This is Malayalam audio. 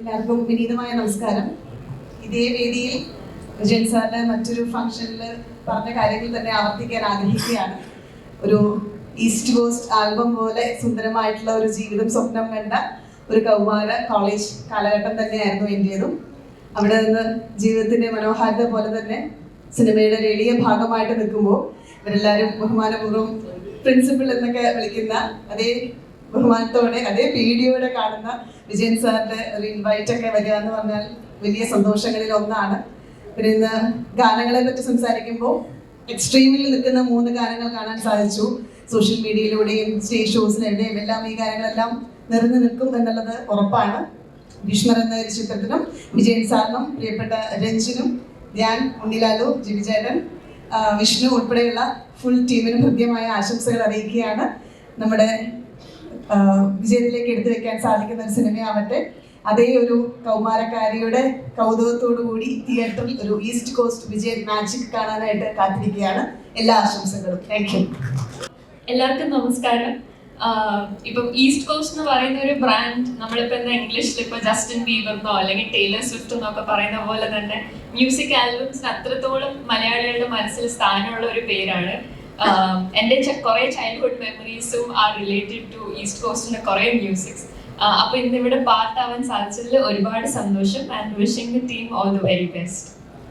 എല്ലാവർക്കും വിനീതമായ നമസ്കാരം. ഇതേ വേദിയിൽ വിജയൻ സാറിന്റെ മറ്റൊരു ഫംഗ്ഷനിൽ പറഞ്ഞ കാര്യങ്ങൾ തന്നെ ആവർത്തിക്കാൻ ആഗ്രഹിക്കുകയാണ്. ഒരു ഈസ്റ്റ് കോസ്റ്റ് ആൽബം പോലെ സുന്ദരമായിട്ടുള്ള ഒരു ജീവിതം സ്വപ്നം കണ്ട ഒരു കൗമാര കോളേജ് കാലഘട്ടം തന്നെയായിരുന്നു എൻ്റേതും. അവിടെ നിന്ന് ജീവിതത്തിന്റെ മനോഹാരിത പോലെ തന്നെ സിനിമയുടെ ഒരു എളിയ ഭാഗമായിട്ട് നിൽക്കുമ്പോൾ ഇവരെല്ലാവരും ബഹുമാനപൂർവ്വം പ്രിൻസിപ്പൽ എന്നൊക്കെ വിളിക്കുന്ന അതേ ബഹുമാനത്തോടെ അതേ പേടിയോടെ കാണുന്ന വിജയൻ സാറിന്റെ ഒരു ഇൻവൈറ്റ് ഒക്കെ വരിക എന്ന് പറഞ്ഞാൽ വലിയ സന്തോഷങ്ങളിൽ ഒന്നാണ്. പിന്നെ ഇന്ന് ഗാനങ്ങളെ പറ്റി സംസാരിക്കുമ്പോൾ എക്സ്ട്രീമിൽ നിൽക്കുന്ന 3 ഗാനങ്ങൾ കാണാൻ സാധിച്ചു. സോഷ്യൽ മീഡിയയിലൂടെയും സ്റ്റേജ് ഷോസിലൂടെയും എല്ലാം ഈ ഗാനങ്ങളെല്ലാം നിറഞ്ഞു നിൽക്കും എന്നുള്ളത് ഉറപ്പാണ്. ഭീഷ്മർ എന്ന ഒരു ചിത്രത്തിനും വിജയൻ സാറിനും പ്രിയപ്പെട്ട രഞ്ജിനും ഞാൻ, ഉണ്ണിലാലു, ജിബിചേട്ടൻ, വിഷ്ണു ഉൾപ്പെടെയുള്ള ഫുൾ ടീമിനും ഹൃദ്യമായ ആശംസകൾ അറിയിക്കുകയാണ്. നമ്മുടെ വിജയത്തിലേക്ക് എടുത്തു വെക്കാൻ സാധിക്കുന്ന ഒരു സിനിമയാവട്ടെ. അതേ ഒരു കൗമാരക്കാരിയുടെ കൗതുകത്തോടു കൂടി തിയേറ്ററിൽ ഒരു ഈസ്റ്റ് കോസ്റ്റ് വിജയ് മാജിക് കാണാനായിട്ട് കാത്തിരിക്കുകയാണ്. എല്ലാ ആശംസകളും. Thank you. എല്ലാവർക്കും നമസ്കാരം. ഇപ്പം ഈസ്റ്റ് കോസ്റ്റ് എന്ന് പറയുന്ന ഒരു ബ്രാൻഡ് നമ്മളിപ്പോൾ എന്താ ഇംഗ്ലീഷിൽ ഇപ്പോൾ ജസ്റ്റിൻ ബീബറിനോ അല്ലെങ്കിൽ ടൈലർ സ്വിഫ്റ്റ് എന്നൊക്കെ പറയുന്ന പോലെ തന്നെ മ്യൂസിക് ആൽബംസിന് അത്രത്തോളം മലയാളികളുടെ മനസ്സിൽ സ്ഥാനമുള്ള ഒരു പേരാണ്. എൻ്റെ കുറേ ചൈൽഡ്ഹുഡ് മെമ്മറീസും ആർ റിലേറ്റഡ് ടു ഈസ്റ്റ് കോസ്റ്റിൻ്റെ കുറേ മ്യൂസിക്സ്. അപ്പോൾ ഇന്നിവിടെ പാർട്ടാവാൻ സാധിച്ചതിൽ ഒരുപാട് സന്തോഷം. And wishing the team all the very best.